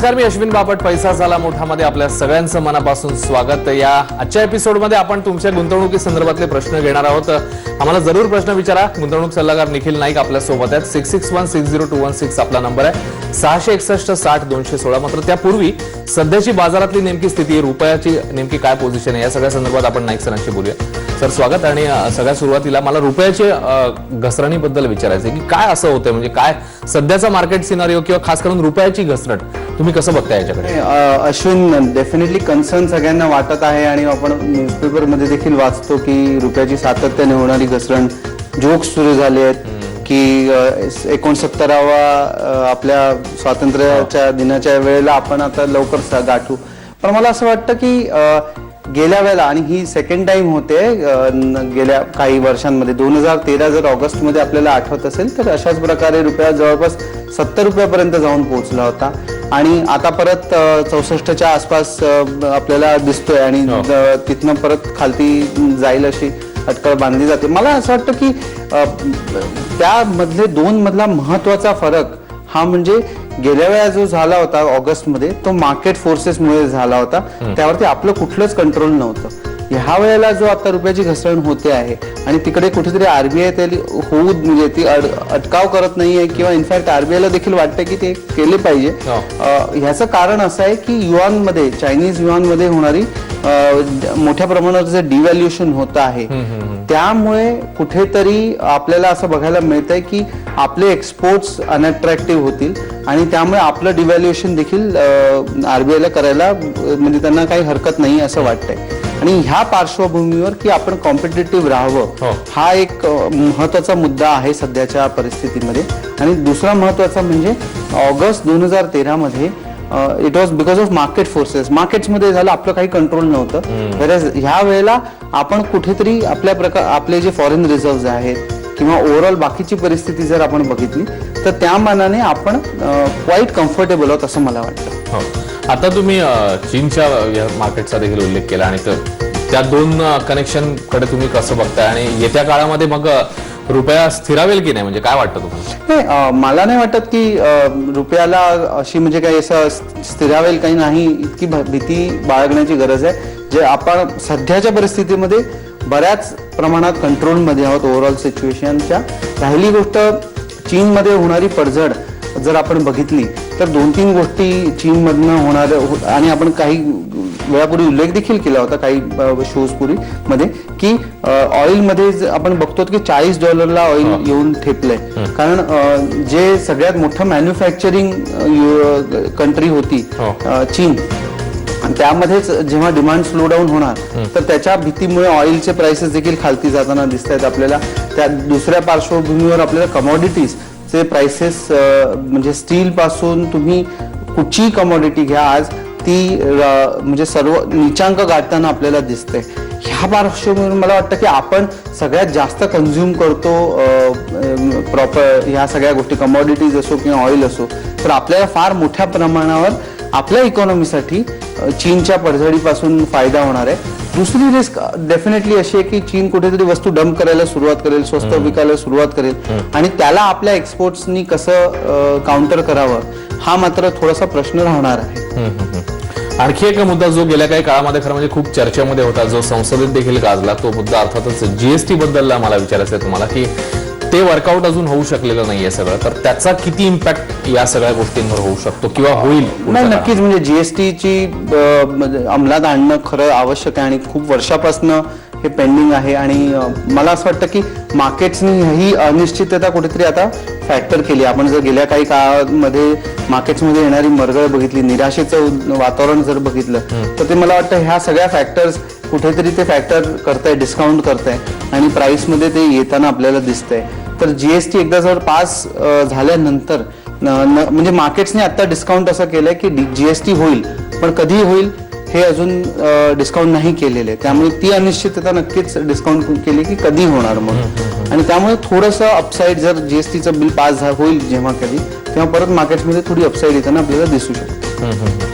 नमस्कार, मी अश्विन बापट. पैसा झाला मोठा मध्ये आपल्या सगळ्यांचं मनापासून स्वागत. या आजच्या एपिसोडमध्ये आपण तुमच्या गुंतवणुकी संदर्भातले प्रश्न घेणार आहोत. आम्हाला जरूर प्रश्न विचारा. गुंतवणूक सल्लागार निखिल नाईक आपल्या सोबत आहेत. 66160216 आपला नंबर आहे. 66160 मात्र त्यापूर्वी सध्याची बाजारातली नेमकी स्थिती, रुपयाची नेमकी काय पोझिशन आहे, या सगळ्या संदर्भात आपण नाईक सरांशी बोलूया. सर स्वागत. आणि सगळ्यात सुरुवातीला मला रुपयाचे घसरणीबद्दल विचारायचं आहे की काय असं होतंय, म्हणजे काय सध्याचा मार्केट सिनारिओ किंवा खास करून रुपयाची घसरण तुम्ही कसं बघताय याच्याकडे? अश्विन, डेफिनेटली कन्सर्न सगळ्यांना वाटत आहे आणि आपण न्यूजपेपर मध्ये देखील वाचतो की रुपयाची सातत्याने होणारी घसरण, जोक्स सुरू झाले आहेत की 69वा आपल्या स्वातंत्र्याच्या दिनाच्या वेळेला आपण आता लवकर गाठू. पण मला असं वाटतं की गेल्या वेळेला, आणि ही सेकंड टाइम होते गेल्या काही वर्षांमध्ये, 2013 जर ऑगस्टमध्ये आपल्याला आठवत असेल तर अशाच प्रकारे रुपया जवळपास 70 रुपयापर्यंत जाऊन पोहोचला होता आणि आता परत 64च्या आसपास आपल्याला दिसतोय आणि तिथनं परत खालती जाईल अशी अटकळ बांधली जाते. मला असं वाटतं की त्यामधले दोन मधला महत्वाचा फरक हा म्हणजे गेल्या वेळा जो झाला होता ऑगस्टमध्ये, तो मार्केट फोर्सेसमुळे झाला होता. त्यावरती आपलं कुठलंच कंट्रोल नव्हतं. ह्या वेळेला जो आता रुपयाची घसरण होते आहे आणि तिकडे कुठेतरी आरबीआय त्याला होऊ, म्हणजे ती अटकाव करत नाहीये किंवा इनफॅक्ट आरबीआयला देखील वाटतं की ते केले पाहिजे. ह्याचं कारण असं आहे की युआनमध्ये, चायनीज युआनमध्ये होणारी मोठ्या प्रमाणावर जे डिव्हॅल्युएशन होत आहे, त्यामुळे कुठेतरी आपल्याला असं बघायला मिळतंय की आपले एक्सपोर्ट्स अनअट्रॅक्टिव्ह होतील आणि त्यामुळे आपलं डिव्हॅल्युएशन देखील आरबीआयला करायला म्हणजे त्यांना काही हरकत नाही असं वाटतंय. आणि ह्या पार्श्वभूमीवर की आपण कॉम्पिटिटिव्ह राहावं, हा एक महत्वाचा मुद्दा आहे सध्याच्या परिस्थितीमध्ये. आणि दुसरा महत्वाचा म्हणजे ऑगस्ट 2013 मध्ये it was because of market forces. मार्केट्समध्ये झालं, आपलं काही कंट्रोल नव्हतं. ह्या वेळेला आपण कुठेतरी आपले जे फॉरेन रिझर्व्ह आहेत किंवा ओव्हरऑल बाकीची परिस्थिती जर आपण बघितली तर त्या मानाने आपण क्वाईट कम्फर्टेबल आहोत असं मला वाटतं. आता तुम्ही चीनच्या मार्केटचा देखील उल्लेख केला आणि त्या दोन कनेक्शन कडे तुम्ही कसं बघताय आणि येत्या काळामध्ये मग रुपया स्थिरावेल की नाही, म्हणजे काय वाटतं तुम्हाला? नाही, मला नाही वाटत की रुपयाला अशी म्हणजे काही असं स्थिरावेल काही नाही, इतकी भीती बाळगण्याची गरज आहे. जे आपण सध्याच्या परिस्थितीमध्ये बऱ्याच प्रमाणात कंट्रोलमध्ये आहोत ओव्हरऑल सिच्युएशनच्या. राहिली गोष्ट चीनमध्ये होणारी पडझड जर आपण बघितली तर 2-3 गोष्टी चीनमधनं होणार, आणि आपण काही वेळापूर्वी उल्लेख देखील केला होता काही शोज पूर्वी मध्ये की ऑइलमध्ये आपण बघतो की $40 ऑइल येऊन ठेपलंय. कारण जे सगळ्यात मोठं मॅन्युफॅक्चरिंग कंट्री होती चीन, त्यामध्येच जेव्हा डिमांड स्लो डाऊन होणार तर त्याच्या भीतीमुळे ऑइलचे प्राइसेस देखील खालती जाताना दिसत आहेत आपल्याला. त्या दुसऱ्या पार्श्वभूमीवर आपल्याला कमॉडिटीज चे प्राइसेस, म्हणजे स्टील पासून तुम्ही कुठचीही कमॉडिटी घ्या, आज ती म्हणजे सर्व नीचांक गाठताना आपल्याला दिसते. ह्या पार्श्वभूमीवर मला वाटतं की आपण सगळ्यात जास्त कन्झ्युम करतो प्रॉपर ह्या सगळ्या गोष्टी, कमॉडिटीज असो किंवा ऑइल असो, तर आपल्याला फार मोठ्या प्रमाणावर आपल्या इकॉनॉमीसाठी चीनच्या पडझडीपासून फायदा होणार आहे. दुसरी रिस्क डेफिनेटली अशी आहे की चीन कुठेतरी वस्तू डंप करायला सुरुवात करेल, स्वस्त विकायला सुरुवात करेल आणि त्याला आपल्या एक्सपोर्ट्सनी कसं काउंटर करावं, हा मात्र थोडासा प्रश्न राहणार आहे. आणखी एक मुद्दा जो गेल्या काही काळामध्ये खरं म्हणजे खूप चर्चेमध्ये होता, जो संसदेत देखील गाजला, तो मुद्दा अर्थातच जीएसटी बद्दल मला विचारायचं आहे तुम्हाला की ते वर्कआउट अजून होऊ शकलेलं नाहीये सगळं, तर त्याचा किती इम्पॅक्ट या सगळ्या गोष्टींवर होऊ शकतो किंवा होईल? नाही, नक्कीच. म्हणजे जीएसटीची अंमलात आणणं खरं आवश्यक आहे आणि खूप वर्षापासून हे पेंडिंग आहे. आणि मला असं वाटतं की मार्केट्सनी ही अनिश्चितता कुठेतरी आता फॅक्टर केली. आपण जर गेल्या काही काळामध्ये मार्केट्समध्ये येणारी मरगळ बघितली, निराशेचं वातावरण जर बघितलं तर ते मला वाटतं ह्या सगळ्या फॅक्टर्स कुठेतरी ते फॅक्टर करताय, डिस्काउंट करताय आणि प्राइसमध्ये ते येताना आपल्याला दिसतंय. तर जीएसटी एकदा जर पास झाल्यानंतर म्हणजे मार्केट्सने आता डिस्काउंट असं केलंय की जीएसटी होईल, पण कधी होईल हे अजून डिस्काउंट नाही केलेलं आहे. त्यामुळे ती अनिश्चितता नक्कीच डिस्काउंट केली की कधी होणार मग, आणि त्यामुळे थोडंसं अपसाईड जर जीएसटीचं बिल पास होईल जेव्हा कधी, तेव्हा परत मार्केट्समध्ये थोडी अपसाईड येताना आपल्याला दिसू शकते.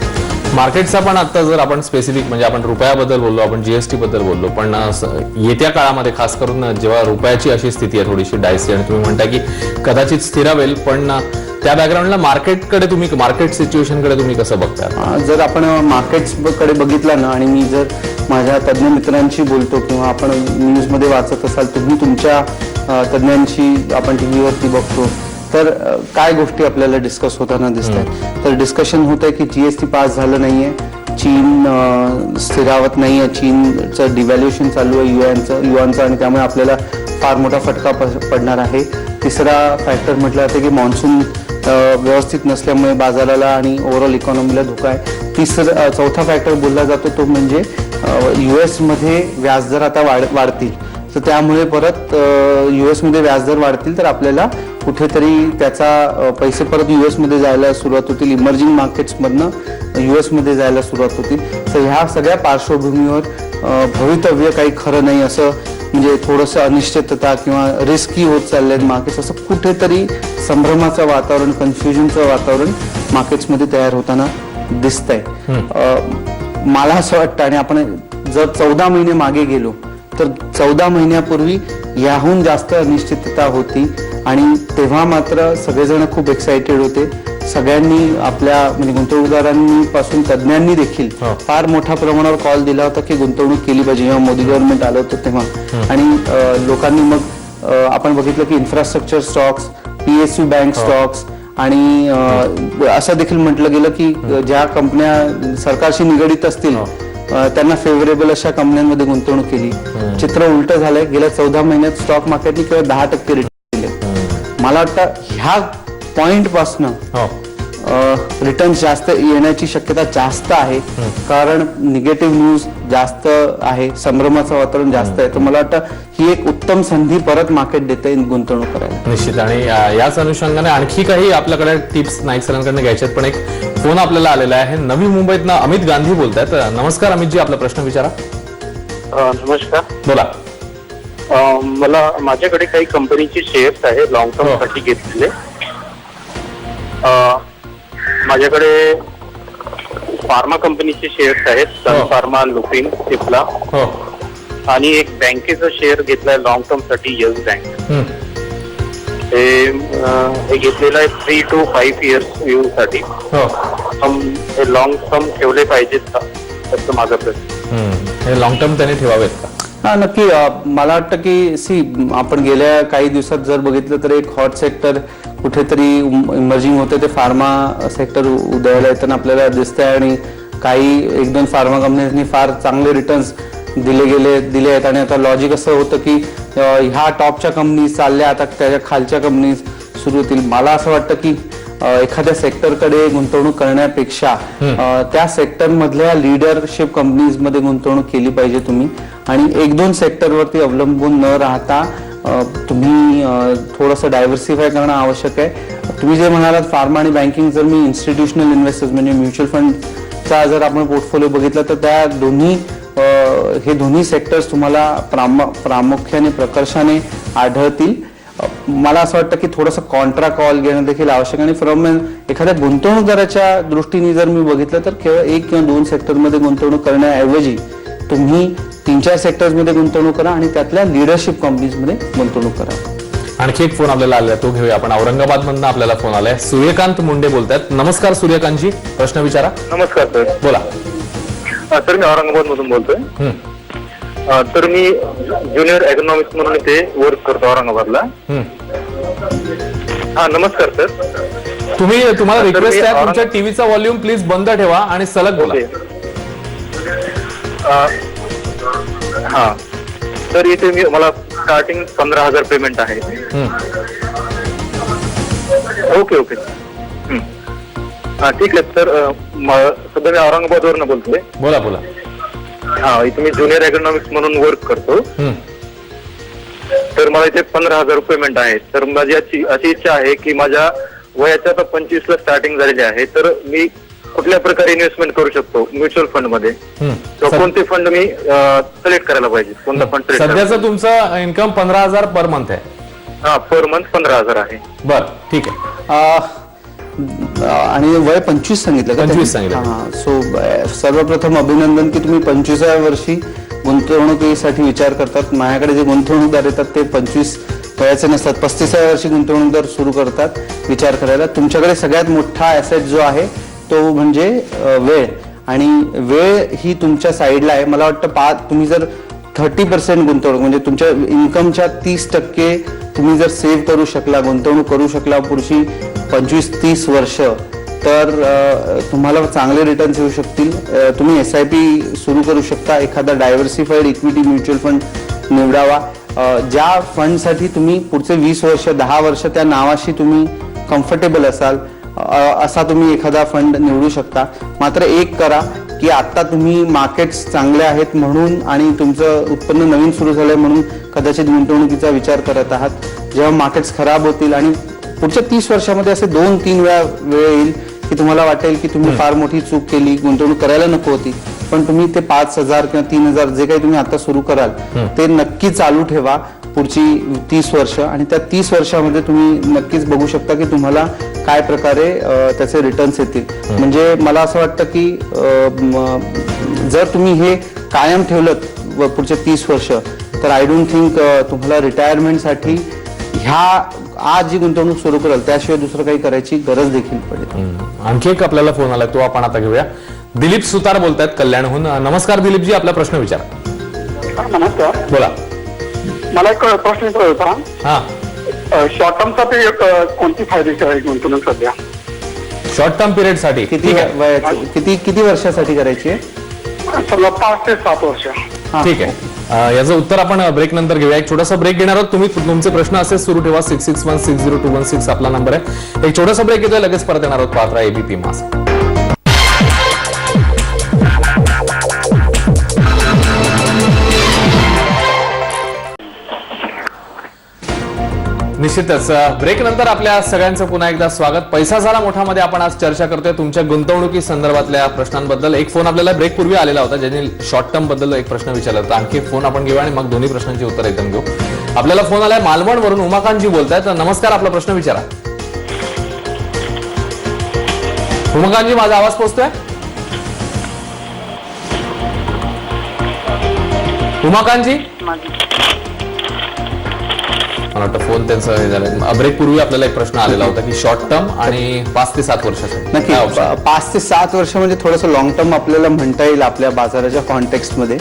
मार्केटचा पण आता जर आपण स्पेसिफिक म्हणजे आपण रुपयाबद्दल बोललो, आपण जीएसटी बद्दल बोललो, पण येत्या काळामध्ये खास करून जेव्हा रुपयाची अशी स्थिती आहे थोडीशी डायसी आणि तुम्ही म्हणता की कदाचित स्थिरावेल, पण त्या बॅकग्राऊंडला मार्केट सिच्युएशनकडे तुम्ही कसं बघता? जर आपण मार्केट्सकडे बघितलं ना, आणि मी जर माझ्या तज्ज्ञ मित्रांशी बोलतो किंवा आपण न्यूजमध्ये वाचत असाल, तुम्ही तुमच्या तज्ज्ञांशी आपण टी व्हीवरती बघतो, तर काय गोष्टी आपल्याला डिस्कस होताना दिसत आहेत. तर डिस्कशन होत आहे की जीएसटी पास झालं नाहीये, चीन स्थिरावत नाहीये, चीनचं डिव्हॅल्युएशन चालू आहे युआनचं, आणि त्यामुळे आपल्याला फार मोठा फटका पडणार आहे. तिसरा फॅक्टर म्हटलं जातं की मान्सून व्यवस्थित नसल्यामुळे बाजाराला आणि ओव्हरऑल इकॉनॉमीला धोका आहे. चौथा फॅक्टर बोलला जातो तो म्हणजे US-मध्ये व्याजदर आता वाढतील, तर त्यामुळे परत US-मध्ये व्याजदर वाढतील तर आपल्याला कुठेतरी त्याचा पैसे परत US-मध्ये जायला सुरुवात होतील, इमर्जिंग मार्केट्समधनं US-मध्ये जायला सुरुवात होतील. तर ह्या सगळ्या पार्श्वभूमीवर भवितव्य काही खरं नाही, असं म्हणजे थोडंसं अनिश्चितता किंवा रिस्की होत चालले आहेत मार्केट्स, असं कुठेतरी संभ्रमाचं वातावरण, कन्फ्युजनचं वातावरण मार्केट्समध्ये तयार होताना दिसतंय. मला असं वाटतं, आणि आपण जर 14 महिने मागे गेलो तर 14 महिन्यापूर्वी याहून जास्त अनिश्चितता होती, आणि तेव्हा मात्र सगळेजण खूप एक्साइटेड होते. सगळ्यांनी आपल्या म्हणजे गुंतवणूकदारांनी पासून तज्ज्ञांनी देखील फार मोठ्या प्रमाणावर कॉल दिला होता की गुंतवणूक केली पाहिजे, जेव्हा मोदी गव्हर्नमेंट आलं होतं तेव्हा. आणि लोकांनी मग आपण बघितलं की infrastructure stocks, PSU bank stocks, आणि असं देखील म्हटलं गेलं की ज्या कंपन्या सरकारशी निगडीत असतील त्यांना फेवरेबल अशा कंपन्यांमध्ये गुंतवणूक केली. चित्र उलट झालंय. गेल्या 14 महिन्यात स्टॉक मार्केटने केवळ 10% रिटर्न दिले. मला वाटतं ह्या पॉइंट पासनं रिटर्न जास्त येण्याची शक्यता जास्त आहे, कारण निगेटिव्ह न्यूज जास्त आहे, संभ्रमाचं वातावरण जास्त आहे. तर मला वाटतं ही एक उत्तम संधी परत मार्केट देते गुंतवणूक करायला. निश्चित. आणि याच अनुषंगाने आणखी काही आपल्याकडे टिप्स नाईक सरांकडून घ्यायच्यात, पण एक फोन आपल्याला आलेला आहे. नवी मुंबईतनं अमित गांधी बोलतायत. नमस्कार अमितजी, आपला प्रश्न विचारा. नमस्कार. बोला. मला माझ्याकडे काही कंपनीचे शेअर्स आहे लॉंग टर्म साठी घेतलेले. माझ्याकडे फार्मा कंपनीचे शेअर्स आहेत, सन फार्मा, लुपिन, सिप्ला, आणि एक बँकेचा शेअर घेतलाय लॉंग टर्म साठी, येस बँक. हे घेतलेलं आहे 3 to 5 इयर्स व्ह्यू साठी. हे लॉंग टर्म ठेवले पाहिजेत का, असं माझा प्रश्न. हे लॉंग टर्म त्याने ठेवावेत का? हा, नक्की. मला वाटतं की आपण गेल्या काही दिवसात जर बघितलं तर एक हॉट सेक्टर कुठेतरी इमर्जिंग होते, ते फार्मा सेक्टर उदयाला येताना आपल्याला दिसतंय. आणि काही 1-2 फार्मा कंपन्यांनी फार चांगले रिटर्न्स दिले आहेत. आणि आता लॉजिक असं होतं की ह्या टॉपच्या कंपनीज चालल्या, आता त्याच्या खालच्या कंपनीज सुरू होतील. मला असं वाटतं की एखाद्या सेक्टरकडे गुंतवणूक करण्यापेक्षा त्या सेक्टरमधल्या लिडरशिप कंपनीजमध्ये गुंतवणूक केली पाहिजे तुम्ही. आणि 1-2 सेक्टरवरती अवलंबून न राहता तुम्ही थोडंसं डायव्हर्सिफाय करणं आवश्यक आहे. तुम्ही जे म्हणालात फार्मा आणि बँकिंग, जर मी इन्स्टिट्यूशनल इन्व्हेस्टर्स म्हणजे म्युच्युअल फंडचा जर आपण पोर्टफोलिओ बघितला तर त्या हे दोन्ही सेक्टर्स तुम्हाला प्रामुख्याने प्रकर्षाने आढळतील. मला असं वाटतं की थोडंसं कॉन्ट्रा कॉल घेणं देखील आवश्यक. आणि फ्रॉम एखाद्या गुंतवणूकदाराच्या दृष्टीने जर मी बघितलं तर केवळ 1 किंवा 2 सेक्टरमध्ये गुंतवणूक करण्याऐवजी तुम्ही 3-4 सेक्टर्समध्ये गुंतवणूक करा आणि त्यातल्या लिडरशिप कंपनीजमध्ये गुंतवणूक करा. आणखी एक फोन आपल्याला आलेला, तो घेऊया आपण. औरंगाबाद मधनं आपल्याला फोन आलाय. सूर्यकांत मुंडे बोलतायत. नमस्कार सूर्यकांतजी, प्रश्न विचारा. नमस्कार सर. बोला. सर मी औरंगाबाद मधून बोलतोय. तर मी ज्युनियर इकॉनॉमिक्स म्हणून इथे वर्क करतो औरंगाबादला. हा, नमस्कार सर. तुम्हाला रिक्वेस्ट आहे, तुमच्या टीव्हीचा व्हॉल्यूम प्लीज बंद ठेवा आणि सलग बोला. हा, तर इथे मला स्टार्टिंग 15,000 पेमेंट आहे. ओके. हा, ठीक आहे सर. सध्या मी औरंगाबादवरून बोलतोय. बोला. हा, इथे मी ज्युनियर इकॉनॉमिक्स म्हणून वर्क करतो. तर मला इथे 15,000 पेमेंट आहे. तर माझी अशी इच्छा आहे की माझ्या वयाच्या आता 25ला स्टार्टिंग झालेली आहे, तर मी कुठल्या प्रकारे इन्व्हेस्टमेंट करू शकतो म्युच्युअल फंड मध्ये, तर कोणते फंड मी सिलेक्ट करायला पाहिजे, कोणता फंड सिलेक्ट? सध्याचं तुमचं इन्कम 15,000 पर मंथ आहे. हा, पर मंथ 15,000 आहे. बर, ठीक आहे. आणि वय 25 सांगितलं का? 25 सांगितलं. सो सर्वप्रथम अभिनंदन की तुम्ही 25व्या वर्षी गुंतवणुकीसाठी विचार करतात. माझ्याकडे जे गुंतवणूकदार येतात ते 25 वयाचे नसतात, 35व्या वर्षी गुंतवणूक जर सुरू करतात विचार करायला. तुमच्याकडे सगळ्यात मोठा ॲसेट जो आहे तो म्हणजे वेळ, आणि वेळ ही तुमच्या साईडला आहे. मला वाटतं तुम्ही जर 30% गुंतवणूक म्हणजे तुमच्या इन्कमच्या 30% तुम्ही जर सेव्ह करू शकला, गुंतवणूक करू शकला पुढची 25-30 वर्ष, तर तुम्हाला चांगले रिटर्न्स येऊ शकतील. तुम्ही SIP सुरू करू शकता, एखादा डायव्हर्सिफाईड इक्विटी म्युच्युअल फंड निवडावा. ज्या फंडसाठी तुम्ही पुढचे 20 वर्ष 10 वर्ष त्या नावाशी तुम्ही कम्फर्टेबल असाल असा तुम्ही एखादा फंड निवडू शकता. मात्र एक करा की आता तुम्ही मार्केट्स चांगले आहेत म्हणून आणि तुमचं उत्पन्न नवीन सुरू झालंय म्हणून कदाचित गुंतवणुकीचा विचार करत आहात. जेव्हा मार्केट्स खराब होतील आणि पुढच्या 30 वर्षामध्ये असे 2-3 वेळा वेळ येईल की तुम्हाला वाटेल की तुम्ही फार मोठी चूक केली, गुंतवणूक करायला नको होती, पण तुम्ही ते 5,000 किंवा 3,000 जे काही तुम्ही आता सुरू कराल ते नक्की चालू ठेवा पुढची 30 वर्ष, आणि त्या 30 वर्षामध्ये तुम्ही नक्कीच बघू शकता की तुम्हाला काय प्रकारे त्याचे रिटर्न्स येतील. म्हणजे मला असं वाटतं की जर तुम्ही हे कायम ठेवलं पुढचे 30 वर्ष, तर आय डोंट थिंक तुम्हाला रिटायरमेंटसाठी ह्या आज जी गुंतवणूक सुरू कराल त्याशिवाय दुसरं काही करायची गरज देखील पडेल. आणखी एक आपल्याला फोन आला, तो आपण आता घेऊया. दिलीप सुतार बोलतायत कल्याणहून. नमस्कार दिलीपजी, आपला प्रश्न विचारा. नमस्कार, बोला. मला एक प्रश्न विचारायचा होता. हा, शॉर्ट टर्म साठी कोणती फायदेशीर आहे गुंतवणूक सध्या? शॉर्ट टर्म पिरियड साठी किती वर्षासाठी करायची आहे? समजा 5 ते 7 वर्ष. ठीक आहे. याचं उत्तर आपण ब्रेक नंतर घेऊया. एक छोटासा ब्रेक घेणार आहोत. तुम्ही तुमचे प्रश्न असेच सुरू ठेवा. 661602216 आपला नंबर आहे. एक छोटासा ब्रेक घेतोय, लगेच परत येणार आहोत. पात्रा ABP मास. निश्चितच ब्रेक नंतर आपल्या सगळ्यांचं पुन्हा एकदा स्वागत. पैसा झाला मोठा मध्ये आपण आज चर्चा करतोय तुमच्या गुंतवणुकी संदर्भातल्या प्रश्नांबद्दल. एक फोन आपल्याला ब्रेक पूर्वी आलेला होता ज्यांनी शॉर्ट टर्म बद्दल एक प्रश्न विचारला होता. आणखी एक फोन आपण घेऊ आणि मग दोन्ही प्रश्नांची उत्तर एकदम घेऊ. आपल्याला फोन आलाय मालवणवरून, उमाकांतजी बोलतायत. नमस्कार, आपला प्रश्न विचारा. उमाकांतजी, माझा आवाज पोहोचतोय? उमाकांतजी, मला वाटतं फोन त्यांचं हे झालं. ब्रेक पूर्वी आपल्याला एक प्रश्न आलेला होता की शॉर्ट टर्म आणि 5 ते 7 वर्षासाठी. नक्की 5 ते 7 वर्ष म्हणजे थोडंसं लॉंग टर्म आपल्याला म्हणता येईल आपल्या बाजाराच्या कॉन्टेक्स्टमध्ये.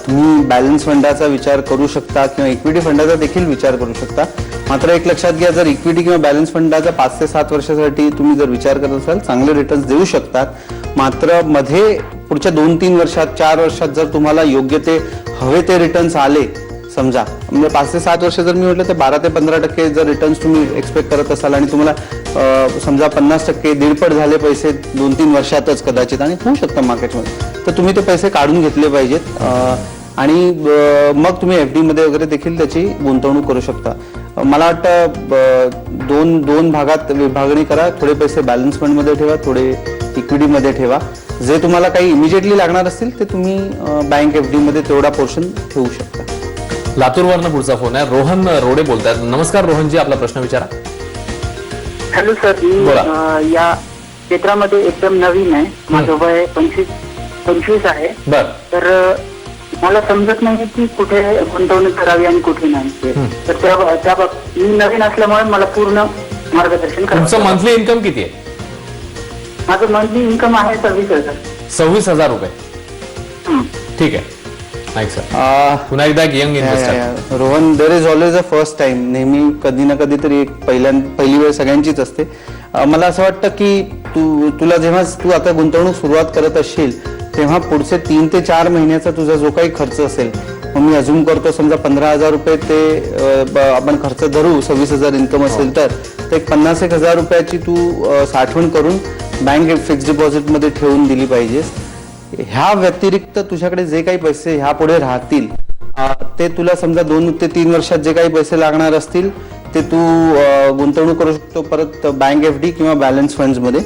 तुम्ही बॅलन्स फंडाचा विचार करू शकता किंवा इक्विटी फंडाचा देखील विचार करू शकता. मात्र एक लक्षात घ्या, जर इक्विटी किंवा बॅलन्स फंडाचा 5 ते 7 वर्षासाठी तुम्ही जर विचार करत असाल चांगले रिटर्न्स देऊ शकतात. मात्र मध्ये पुढच्या 2-3 वर्षात 4 वर्षात जर तुम्हाला योग्य ते हवे ते रिटर्न्स आले, समजा म्हणजे 5 ते 7 वर्ष जर मी म्हटलं तर 12 ते 15% जर रिटर्न्स तुम्ही एक्सपेक्ट करत असाल आणि तुम्हाला समजा 50% 1.5 झाले पैसे 2-3 वर्षातच कदाचित, आणि होऊ शकतं मार्केटमध्ये, तर तुम्ही ते पैसे काढून घेतले पाहिजेत आणि मग तुम्ही FD मध्ये वगैरे देखील त्याची गुंतवणूक करू शकता. मला वाटतं दोन भागात विभागणी करा. थोडे पैसे बॅलन्स फंडमध्ये ठेवा, थोडे इक्विटीमध्ये ठेवा. जे तुम्हाला काही इमिजिएटली लागणार असतील ते तुम्ही बँक FD मध्ये तेवढा पोर्शन ठेवू शकता. लातूरवरनं पुढचा फोन आहे. रोहन रोडे बोलतायत. नमस्कार रोहनजी, आपला प्रश्न विचारा. हॅलो सर, मी या क्षेत्रामध्ये एकदम नवीन आहे. माझं वय 25 आहे. बर. तर मला समजत नाही की कुठे गुंतवणूक करावी आणि कुठे नाही. तर त्या मी नवीन असल्यामुळे मला पूर्ण मार्गदर्शन करा. तुमचं मंथली इन्कम किती आहे? माझं मंथली इन्कम आहे 26,000. 26,000 रुपये. ठीक आहे. पुन्हा एकदा एक young investor. Rohan, there is always a first time. नेहमी कधी ना कधी तरी एक पहिली वेळ सगळ्यांचीच असते. मला असं वाटतं की तुला जेव्हा तू आता गुंतवणूक सुरुवात करत असशील तेव्हा पुढचे 3 ते 4 महिन्याचा तुझा जो काही खर्च असेल, मग मी अजून करतो समजा 15,000 रुपये ते आपण खर्च धरू, 26,000 इन्कम असेल तर एक 50,000 रुपयाची तू साठवण करून बँक फिक्स्ड डिपॉझिटमध्ये ठेवून दिली पाहिजेस. ह्या व्यतिरिक्त तुझ्याकडे जे काही पैसे ह्या पुढे राहतील ते तुला समजा 2 ते 3 वर्षात जे काही पैसे लागणार असतील ते तू गुंतवणूक करू शकतो परत बँक FD किंवा बॅलन्स फंड्समध्ये.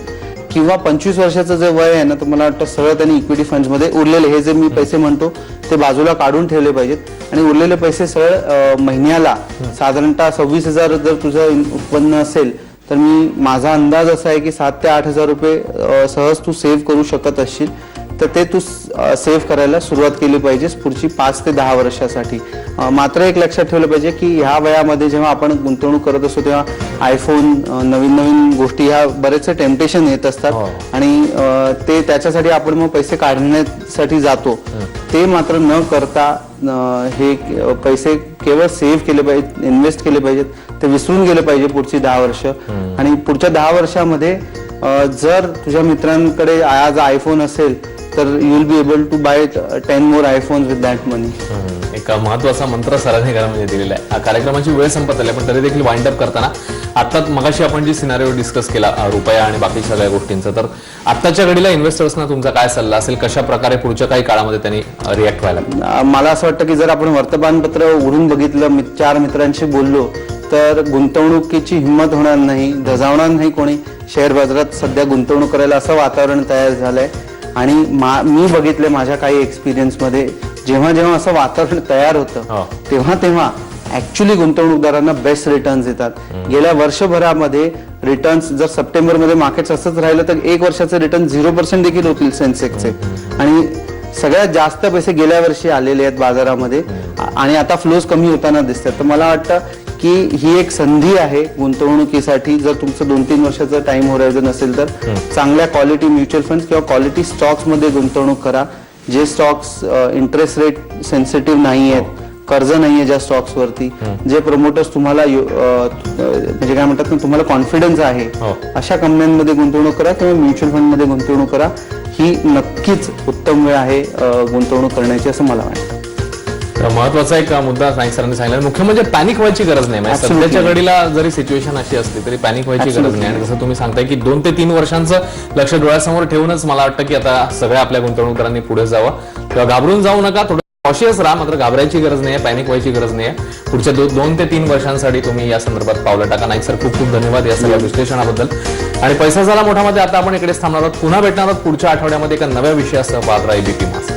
किंवा 25 वर्षाचं जे वय आहे ना, तर मला वाटतं सरळ त्यांनी इक्विटी फंड्समध्ये उरलेले हे जे मी पैसे म्हणतो ते बाजूला काढून ठेवले पाहिजेत आणि उरलेले पैसे सरळ महिन्याला साधारणतः 26,000 जर तुझं उत्पन्न असेल तर माझा अंदाज असा आहे की 7,000 ते 8,000 रुपये सहज तू सेव्ह करू शकत असशील. तर ते तू सेव्ह करायला सुरुवात केली पाहिजेस पुढची 5 ते 10 वर्षासाठी. मात्र एक लक्षात ठेवलं पाहिजे की ह्या वयामध्ये जेव्हा आपण गुंतवणूक करत असतो तेव्हा आयफोन, नवीन नवीन गोष्टी ह्या बरेचसे टेम्पटेशन येत असतात आणि ते त्याच्यासाठी आपण मग पैसे काढण्यासाठी जातो. ते मात्र न करता हे पैसे केवळ सेव्ह केले पाहिजेत, इन्व्हेस्ट केले पाहिजेत, ते विसरून गेले पाहिजे पुढची 10 वर्ष. आणि पुढच्या 10 वर्षामध्ये जर तुझ्या मित्रांकडे आज आयफोन असेल तर you will be able to buy 10 more iPhone with that money. एक महत्वाचा मंत्र सरांनी घरामध्ये दिलेला आहे. कार्यक्रमाची वेळ संपत आली पण तरी देखील वाइंड अप करताना आता मगाशी आपण जी सिनारिओ डिस्कस केला रुपया आणि बाकी सगळ्या गोष्टींचा, तर आत्ताच्या घडीला इन्व्हेस्टर्सना तुमचा काय सल्ला असेल, कशा प्रकारे पुढच्या काही काळामध्ये त्यांनी रिॲक्ट व्हायला? मला असं वाटतं की जर आपण वर्तमानपत्र उघडून बघितलं, 4 मित्रांशी बोललो तर गुंतवणुकीची हिंमत होणार नाही, धजावणार नाही कोणी शेअर बाजारात सध्या गुंतवणूक करायला, असं वातावरण तयार झालंय. आणि मी बघितले माझ्या काही एक्सपिरियन्स मध्ये जेव्हा जेव्हा असं वातावरण तयार होतं तेव्हा ऍक्च्युली गुंतवणूकदारांना बेस्ट रिटर्न्स येतात. गेल्या वर्षभरामध्ये रिटर्न्स जर सप्टेंबरमध्ये मार्केट असंच राहिलं तर 1 वर्षाचे रिटर्न 0% देखील होतील सेन्सेक्सचे. आणि सगळ्यात जास्त पैसे गेल्या वर्षी आलेले आहेत बाजारामध्ये आणि आता फ्लोज कमी होताना दिसतात. तर मला वाटतं की ही एक संधी आहे गुंतवणुकीसाठी. जर तुमचं 2-3 वर्षाचं टाइम होरायझन असेल तर चांगल्या क्वालिटी म्युच्युअल फंड किंवा क्वालिटी स्टॉक्स मध्ये गुंतवणूक करा. जे स्टॉक्स इंटरेस्ट रेट सेन्सिटिव्ह नाही आहेत, कर्ज नाहीये ज्या स्टॉक्स वरती, जे प्रमोटर्स तुम्हाला म्हणजे काय म्हणतात ना, तुम्हाला कॉन्फिडन्स आहे अशा कंपन्यांमध्ये गुंतवणूक करा किंवा म्युच्युअल फंड मध्ये गुंतवणूक करा. ही नक्कीच उत्तम वेळ आहे गुंतवणूक करण्याची असं मला वाटतं. महत्वाचा एक मुद्दा सरांनी सांगितला, मुख्य म्हणजे पॅनिक व्हायची गरज नाही. म्हणजे सध्याच्या घडीला जरी सिच्युएशन अशी असली तरी पॅनिक व्हायची गरज नाही. आणि जसं तुम्ही सांगताय की 2 ते 3 वर्षांचं लक्ष डोळ्यासमोर ठेवूनच मला वाटतं की आता सगळ्या आपल्या गुंतवणूकदारांनी पुढे जावं किंवा घाबरून जाऊ नका, थोडं कॉशियस राहा, मात्र घाबरायची गरज नाही, पॅनिक व्हायची गरज नाही. पुढच्या 2 ते 3 वर्षांसाठी तुम्ही या संदर्भात पावलं टाका. नाईक सर, खूप खूप धन्यवाद या सगळ्या विश्लेषणाबद्दल. आणि पैसा झाला मोठामध्ये आता आपण इकडेच थांबणार आहोत. पुन्हा भेटणार आहोत पुढच्या आठवड्यामध्ये एका नव्या विषयासह. पाहत राहा एबीपी माझा.